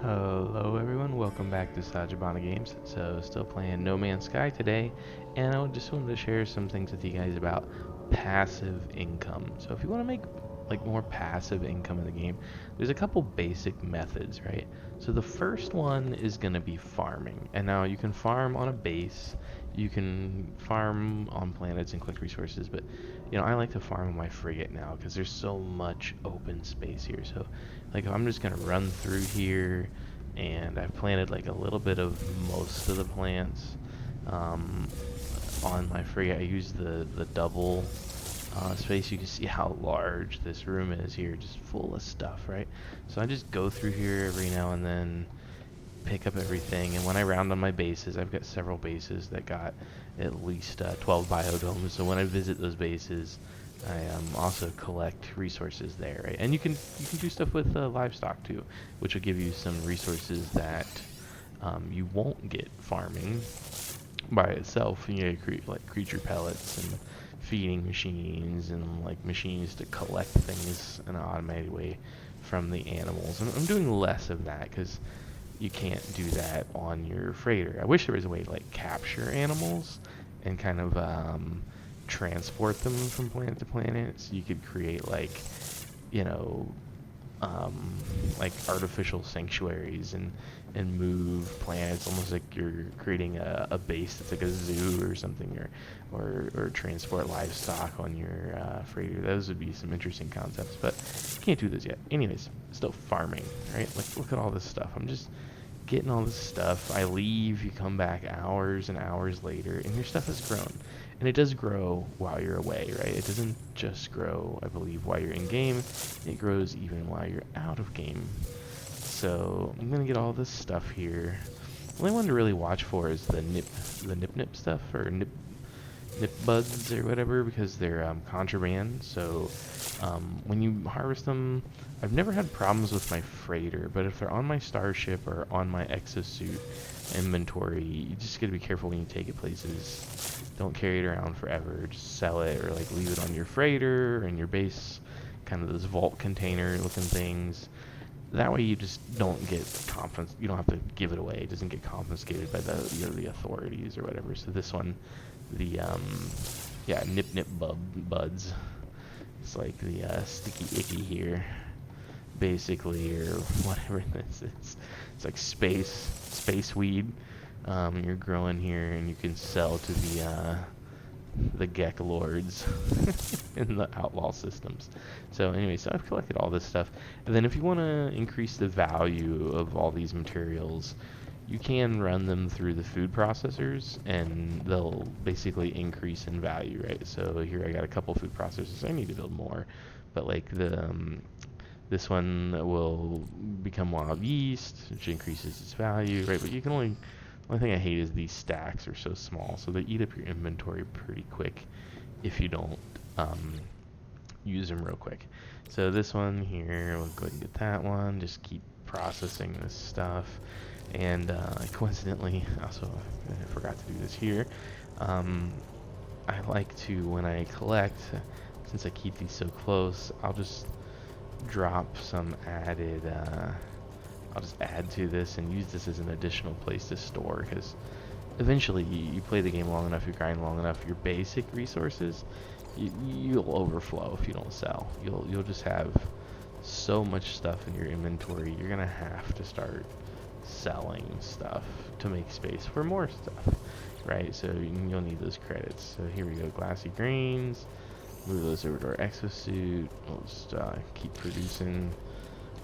Hello everyone, welcome back to Sajabana Games. So still playing No Man's Sky today, and I just wanted to share some things with you guys about passive income. So if you want to make like more passive income in the game, there's a couple basic methods, right? So the first one is going to be farming. And now you can farm on a base, you can farm on planets and collect resources, but I like to farm on my frigate now because there's so much open space here. So like I'm just gonna run through here, and I've planted like a little bit of most of the plants um, on my frigate. I use the double space. You can see how large this room is here, just full of stuff, right? So I just go through here every now and then, pick up everything, and when I round on my bases, I've got several bases that got at least 12 biodomes. So when I visit those bases, I also collect resources there, right? And you can do stuff with livestock too, which will give you some resources that you won't get farming by itself. You know, like creature pellets and feeding machines and like machines to collect things in an automated way from the animals. And I'm doing less of that because you can't do that on your freighter. I wish there was a way to like capture animals and kind of transport them from planet to planet. So you could create you know, um, like artificial sanctuaries and move planets, almost like you're creating a base that's like a zoo or something, or transport livestock on your freighter. Those would be some interesting concepts, but can't do those yet. Anyways, still farming, right? Like look at all this stuff. I'm just getting all this stuff. I leave, you come back hours and hours later, and your stuff has grown. And it does grow while you're away, right? It doesn't just grow, I believe, while you're in game. It grows even while you're out of game. So I'm gonna get all this stuff here. The only one to really watch for is the nip stuff, or nip buds or whatever, because they're contraband. So when you harvest them, I've never had problems with my freighter, but if they're on my starship or on my exosuit inventory, you just gotta be careful when you take it places. Don't carry it around forever. Just sell it or like leave it on your freighter and your base, kind of those vault container looking things. That way you just don't get you don't have to give it away. It doesn't get confiscated by the authorities or whatever. So this one, the yeah, buds. It's like the sticky icky here, basically, or whatever this is. It's like space weed. You're growing here, and you can sell to the Gek Lords in the outlaw systems. So anyway, so I've collected all this stuff. And then if you want to increase the value of all these materials, you can run them through the food processors, and they'll basically increase in value, right? So here I got a couple food processors. I need to build more, but like this one will become wild yeast, which increases its value, right? But you can only thing I hate is these stacks are so small, so they eat up your inventory pretty quick if you don't use them real quick. So this one here, we'll go ahead and get that one. Just keep processing this stuff. And coincidentally, also I forgot to do this here. I like to, when I collect, since I keep these so close, I'll just drop some added. I'll just add to this and use this as an additional place to store, because eventually you play the game long enough, you grind long enough, your basic resources, you'll overflow if you don't sell. You'll just have so much stuff in your inventory, you're gonna have to start selling stuff to make space for more stuff, right? So you'll need those credits. So here we go, glassy greens. Move those over to our exosuit. We'll just keep producing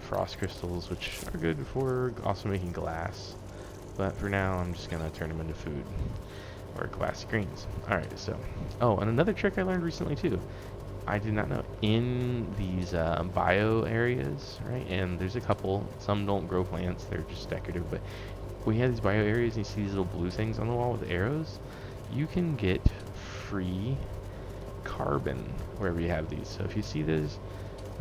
frost crystals, which are good for also making glass. But for now, I'm just gonna turn them into food or glassy greens. All right. So, oh, and another trick I learned recently too. I did not know, in these bio areas, right? And there's a couple. Some don't grow plants; they're just decorative. But when you have these bio areas, and you see these little blue things on the wall with arrows, you can get free carbon wherever you have these. So if you see this,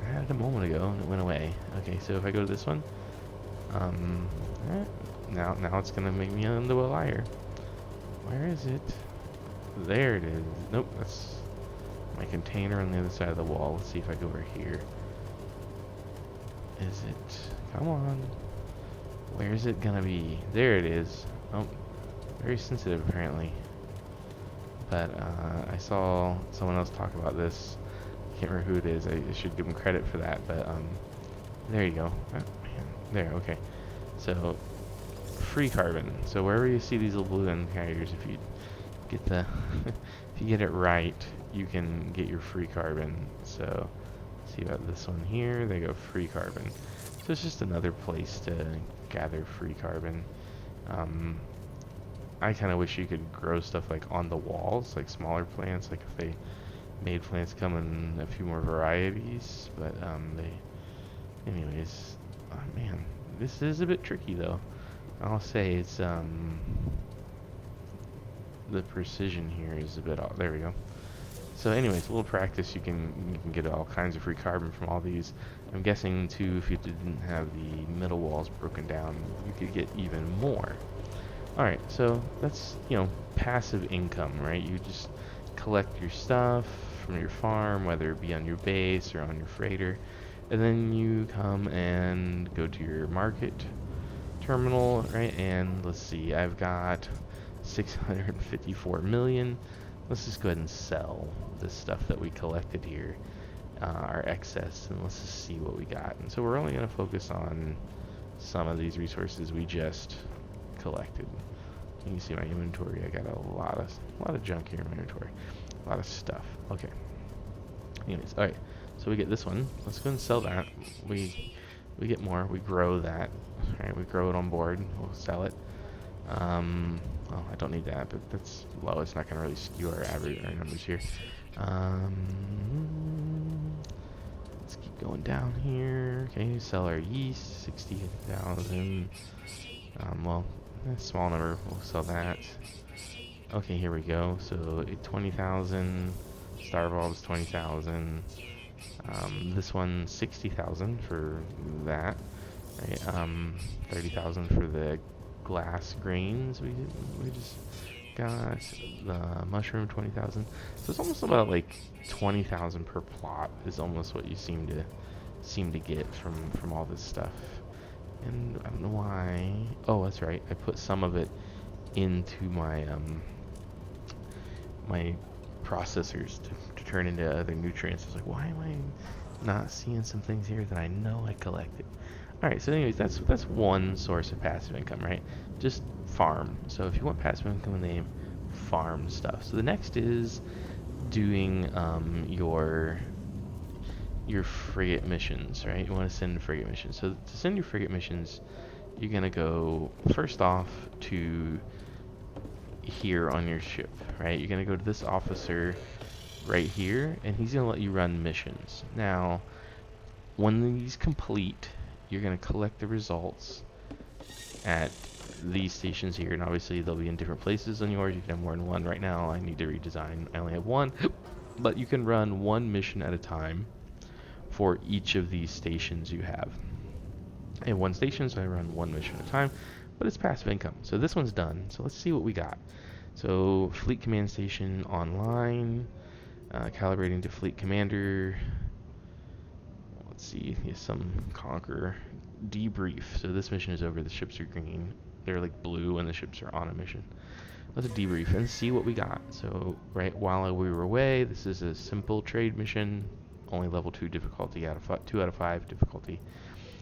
I had it a moment ago and it went away. Okay, so if I go to this one, now it's gonna make me into a liar. Where is it? There it is. Nope, that's my container on the other side of the wall. Let's see if I go over here. Is it? Come on. Where's it gonna be? There it is. Oh, very sensitive apparently. But I saw someone else talk about this. Can't remember who it is. I should give them credit for that. But there you go. Oh, man. There. Okay. So free carbon. So wherever you see these little blue indicators, if you get the if you get it right, you can get your free carbon. So see about this one here. They go free carbon. So it's just another place to gather free carbon. I kind of wish you could grow stuff like on the walls, like smaller plants, like if they made plants come in a few more varieties, but anyways, oh man, this is a bit tricky though. I'll say it's, the precision here is a bit off. There we go. So anyways, a little practice, you can get all kinds of free carbon from all these. I'm guessing too, if you didn't have the middle walls broken down, you could get even more. Alright, so that's, passive income, right? You just collect your stuff from your farm, whether it be on your base or on your freighter, and then you come and go to your market terminal, right? And let's see, I've got 654 million. Let's just go ahead and sell this stuff that we collected here, our excess, and let's just see what we got. And so we're only going to focus on some of these resources we just collected. You can see my inventory. I got a lot of junk here in my inventory, a lot of stuff. Okay. Anyways, all right. So we get this one. Let's go and sell that. We get more. We grow that. All right. We grow it on board. We'll sell it. Well, I don't need that, but that's low. It's not going to really skew our average numbers here. Let's keep going down here. Okay, sell our yeast, 60,000. Well, a small number. We'll sell that. Okay, here we go. So 20,000. Star bulbs 20,000. This one 60,000 for that. Right, 30,000 for the glass grains we just got. The mushroom 20,000. So it's almost about like 20,000 per plot is almost what you seem to get from all this stuff. And I don't know why. Oh, that's right. I put some of it into my my processors to turn into other nutrients. I was like, why am I not seeing some things here that I know I collected? All right. So, anyways, that's one source of passive income, right? Just farm. So, if you want passive income, name farm stuff. So the next is doing your frigate missions, right? You want to send frigate missions. So to send your frigate missions, you're going to go first off to here on your ship, right? You're going to go to this officer right here, and he's going to let you run missions. Now, when these complete, you're going to collect the results at these stations here, and obviously they'll be in different places on yours. You can have more than one. Right now, I need to redesign. I only have one, but you can run one mission at a time for each of these stations you have. I have one station, so I run one mission at a time, but it's passive income. So this one's done. So let's see what we got. So Fleet Command Station online, calibrating to Fleet Commander. Let's see, here's some Conquer debrief. So this mission is over. The ships are green. They're like blue when the ships are on a mission. Let's debrief and see what we got. So right while we were away, this is a simple trade mission. Only level 2 difficulty out of 2 out of 5 difficulty.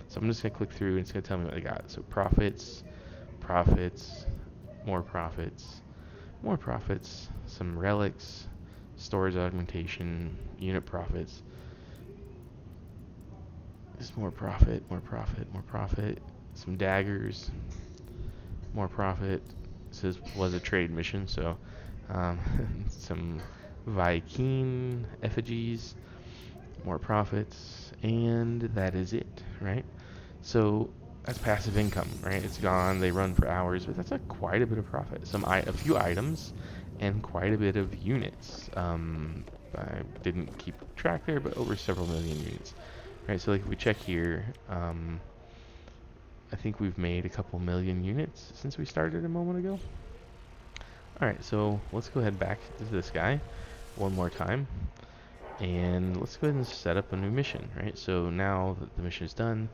So I'm just gonna click through and it's gonna tell me what I got. So profits, more profits, some relics, storage augmentation, unit profits. Just more profit, some daggers, more profit. This was a trade mission, so some Viking effigies, more profits, and that is it, right? So that's passive income, right? It's gone. They run for hours, but that's quite a bit of profit. A few items, and quite a bit of units. I didn't keep track there, but over several million units, right? So like if we check here, I think we've made a couple million units since we started a moment ago. All right, so let's go ahead back to this guy one more time. And let's go ahead and set up a new mission, right? So now that the mission is done,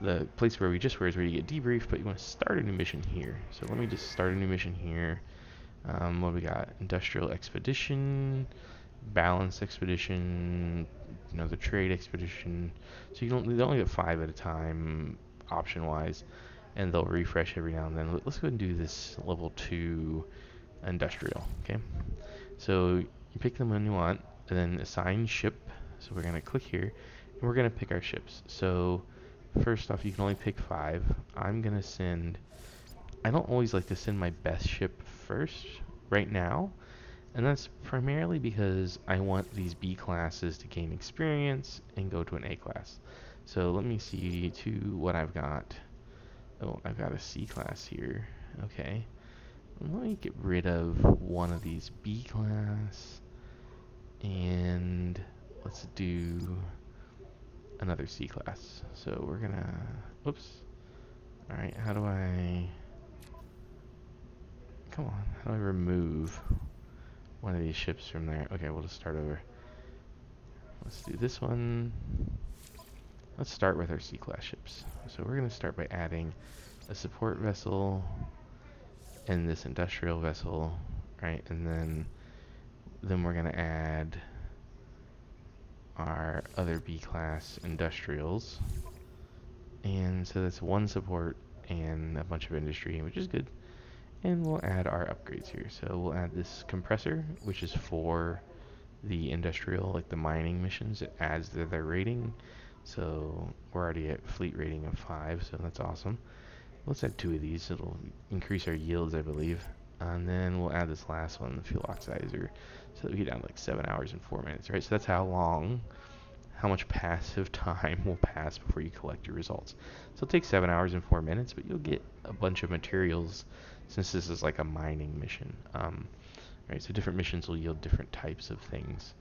the place where we just were is where you get debriefed, but you want to start a new mission here. So let me just start a new mission here. What do we got? Industrial expedition, balanced expedition, another trade expedition. So they only get 5 at a time, option wise, and they'll refresh every now and then. Let's go ahead and do this level 2 industrial. Okay. So you pick the one you want, and then assign ship. So we're gonna click here, and we're gonna pick our ships. So first off, you can only pick 5. I'm gonna send. I don't always like to send my best ship first right now, and that's primarily because I want these B classes to gain experience and go to an A class. So let me see to what I've got. Oh, I've got a C class here. Okay. Let me get rid of one of these B class, and let's do another C class. So we're gonna, whoops. All right, how do I, come on, how do I remove one of these ships from there? Okay, we'll just start over. Let's do this one. Let's start with our C class ships. So we're gonna start by adding a support vessel and this industrial vessel, right? And then we're gonna add our other B class industrials, and so that's 1 support and a bunch of industry, which is good. And we'll add our upgrades here. So we'll add this compressor, which is for the industrial, like the mining missions. It adds their rating. So we're already at fleet rating of 5, so that's awesome. Let's add 2 of these. It'll increase our yields, I believe. And then we'll add this last one, the fuel oxidizer, so that we get down to like 7 hours and 4 minutes, right? So that's how much passive time will pass before you collect your results. So it'll take 7 hours and 4 minutes, but you'll get a bunch of materials since this is like a mining mission. Right, so different missions will yield different types of things.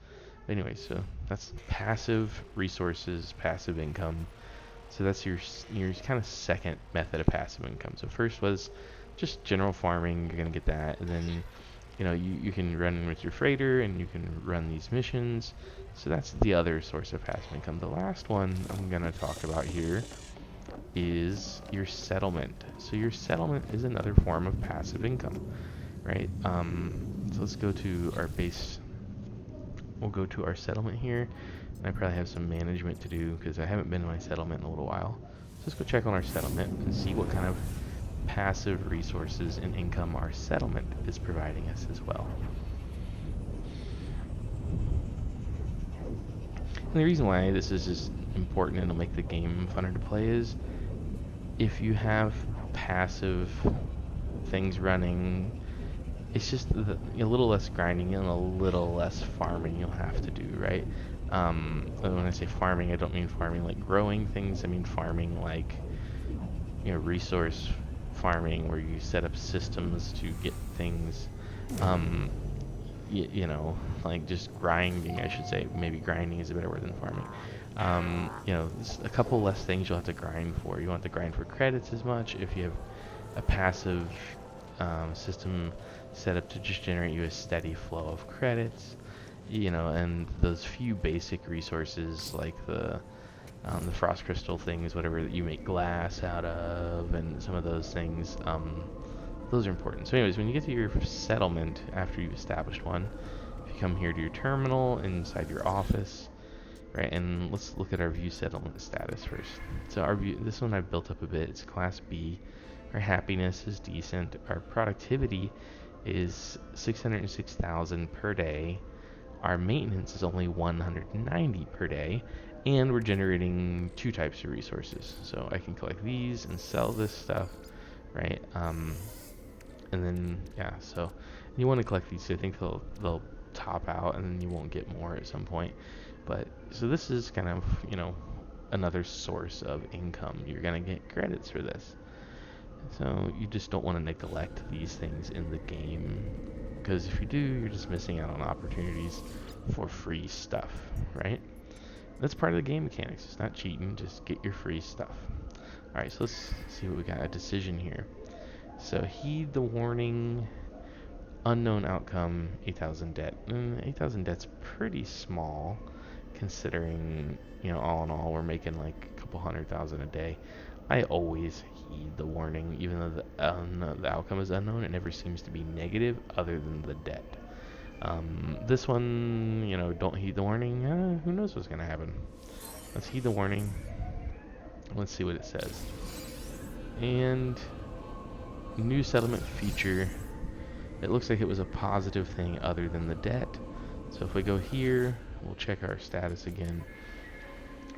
Anyway, so that's passive resources, passive income. So that's your kind of second method of passive income. So first was just general farming. You're gonna get that, and then you can run with your freighter and you can run these missions. So that's the other source of passive income. The last one I'm gonna talk about here is your settlement. So your settlement is another form of passive income, right? So let's go to our base. We'll go to our settlement here. And I probably have some management to do because I haven't been to my settlement in a little while. So let's go check on our settlement and see what kind of passive resources and income our settlement is providing us as well. And the reason why this is just important and it'll make the game funner to play is if you have passive things running, it's just a little less grinding and a little less farming you'll have to do, right? When I say farming, I don't mean farming like growing things. I mean farming like, resource farming where you set up systems to get things, like just grinding, I should say. Maybe grinding is a better word than farming. A couple less things you'll have to grind for. You want to grind for credits as much if you have a passive system set up to just generate you a steady flow of credits, and those few basic resources like the frost crystal things, whatever that you make glass out of, and some of those things, those are important. So anyways, when you get to your settlement after you've established one, if you come here to your terminal inside your office, right, and let's look at our view settlement status first. So our view, this one I've built up a bit, it's class B. Our happiness is decent. Our productivity is 606,000 per day. Our maintenance is only 190 per day, and we're generating 2 types of resources. So I can collect these and sell this stuff, right? And then so you want to collect these. So I think they'll top out, and then you won't get more at some point. But so this is kind of another source of income. You're gonna get credits for this. So you just don't want to neglect these things in the game, because if you do, you're just missing out on opportunities for free stuff, right? That's part of the game mechanics. It's not cheating, just get your free stuff. Alright, so let's see what we got. A decision here. So heed the warning, unknown outcome, 8,000 debt. 8,000 debt's pretty small, considering, all in all, we're making like a couple 100,000 a day. I always heed the warning, even though the outcome is unknown. It never seems to be negative, other than the debt. This one, don't heed the warning. Who knows what's gonna happen? Let's heed the warning. Let's see what it says. And new settlement feature. It looks like it was a positive thing other than the debt. So if we go here, we'll check our status again.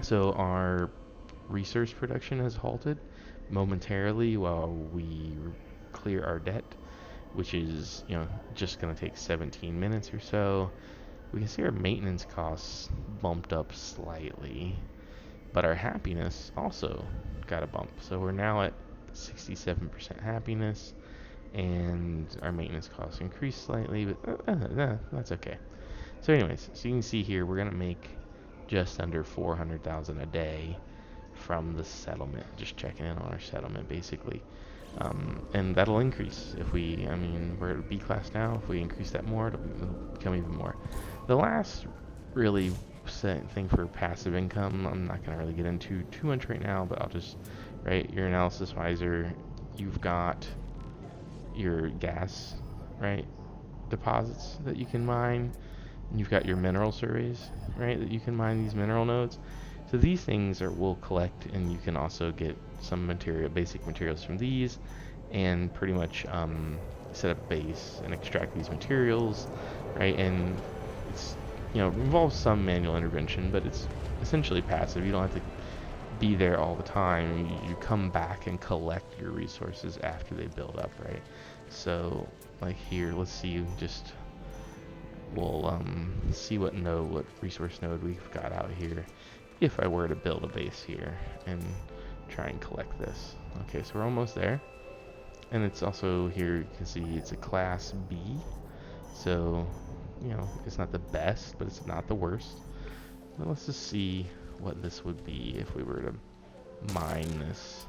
So our resource production has halted momentarily while we clear our debt, which is, just going to take 17 minutes or so. We can see our maintenance costs bumped up slightly, but our happiness also got a bump. So we're now at 67% happiness, and our maintenance costs increased slightly, but that's okay. So anyways, so you can see here we're going to make just under 400,000 a day from the settlement, just checking in on our settlement basically. And that'll increase if we're at B class now. If we increase that more, it'll become even more. The last really thing for passive income, I'm not going to really get into too much right now, but I'll just, right, your analysis visor, you've got your gas, right, deposits that you can mine. You've got your mineral surveys, right, that you can mine these mineral nodes. So these things will collect, and you can also get some basic materials from these, and pretty much set up base and extract these materials, right? And it's involves some manual intervention, but it's essentially passive. You don't have to be there all the time. You come back and collect your resources after they build up, right? So like here, let's see, we'll see what resource node we've got out here if I were to build a base here and try and collect this. Okay, so we're almost there. And it's also here, you can see it's a class B. So, it's not the best, but it's not the worst. But let's just see what this would be if we were to mine this.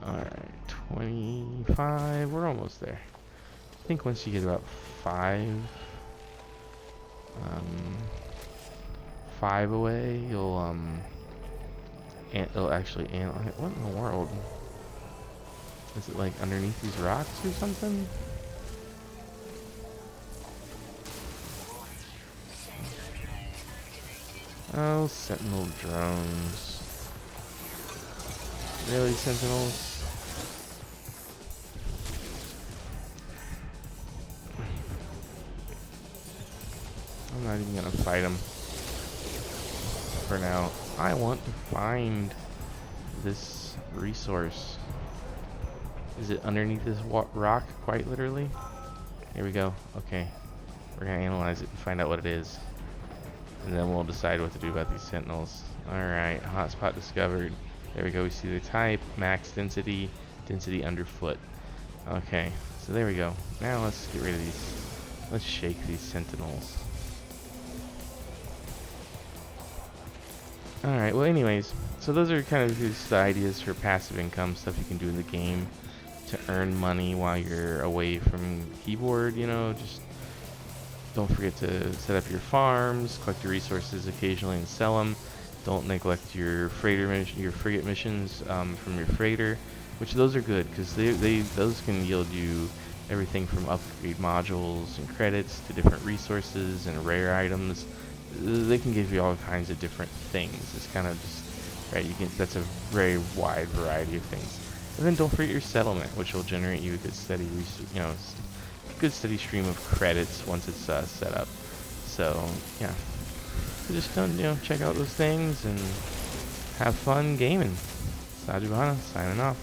Alright, 25, we're almost there. I think once you get about 5 away, it'll actually analyze. What in the world? Is it like underneath these rocks or something? Oh, sentinel drones. Really, sentinels? I'm not even gonna fight them for now. I want to find this resource. Is it underneath this rock, quite literally? Here we go. Okay. We're gonna analyze it and find out what it is. And then we'll decide what to do about these sentinels. Alright, hotspot discovered. There we go, we see the type, max density, density underfoot. Okay, so there we go. Now let's get rid of these. Let's shake these sentinels. Alright, well anyways, so those are kind of just the ideas for passive income, stuff you can do in the game to earn money while you're away from keyboard, just don't forget to set up your farms, collect your resources occasionally and sell them. Don't neglect your frigate missions from your freighter, which those are good because those can yield you everything from upgrade modules and credits to different resources and rare items. They can give you all kinds of different things. It's kind of just right. That's a very wide variety of things. And then don't forget your settlement, which will generate you a good steady, good steady stream of credits once it's set up. So yeah, so just check out those things and have fun gaming. Sajibana signing off.